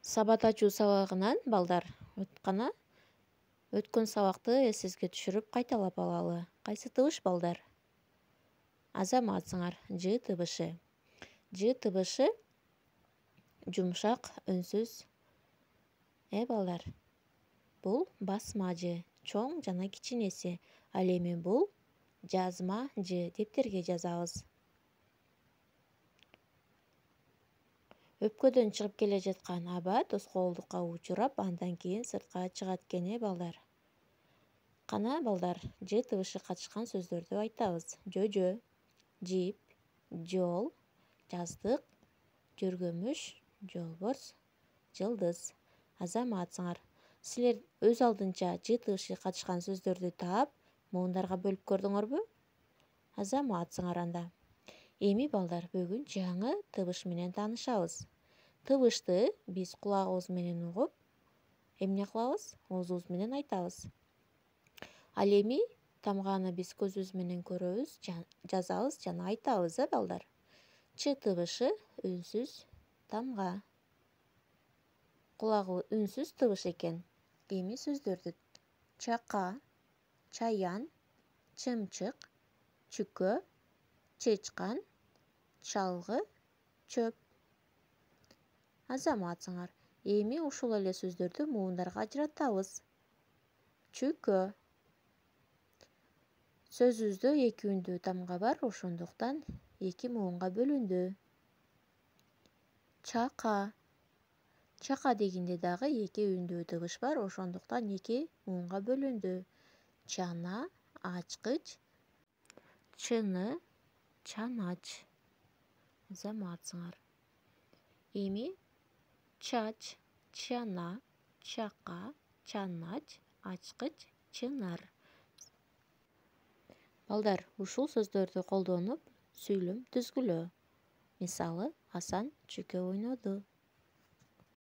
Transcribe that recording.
Сабат ачуу сабагынан балдар өткөн сабакты эсибизге түшүрүп кайталап алалы. Кайсы табыш балдар? Азаматсыңар. Ж табышы. Ж табышы жумшак, үнсүз. Балдар. Бул басма Ж, чоң жана кичинеси. Ал эми бул жазма Ж, дептерге жазабыз. Өпкөдөн чыгып келе жаткан аба тоскоолдукка учурап, андан кийин сыртка чыгат экен, балдар. Кана балдар, Ж табышы катышкан сөздөрдү айтабыз. Жөжө, жип, жол, жаздык, жөргөмүш, жолборс, жылдыз. Азаматсыңар. Силер өз алдынча Ж табышы катышкан сөздөрдү таап, муундарга бөлүп көрдүңөрбү? Азаматсыңар анда. Эми балдар, бүгүн жаңы табыш менен таанышабыз. Табышты биз кулагыбыз менен угуп, эмне кылабыз? Оозубуз менен айтабыз. Ал эми тамганы биз көзүбүз менен көрөбүз, жазабыз жана айтабыз, балдар. Ч табышы үнсүз тамга. Кулагы үнсүз табыш экен. Эми сөздөрдү: чака, чаян, чымчык, чүкө, чычкан, чалгы, чөп. Азаматсыңар. Эми ушул эле сөздөрдү муундарга ажыратабыз. Чүкө. Сөзүбүздө эки үндүү тамга бар, ошондуктан эки муунга бөлүндү. Чака. Чака дегенде дагы эки үндүү табыш бар, ошондуктан эки муунга бөлүндү. Чана, ачкыч, чыны, чанач. Азаматсыңар. Эми чач, чана, чака, чанач, ачкыч, чынар. Балдар, ушул сөздөрдү колдонуп сүйлөм түзгүлө. Мисалы, Асан чүкө ойноду.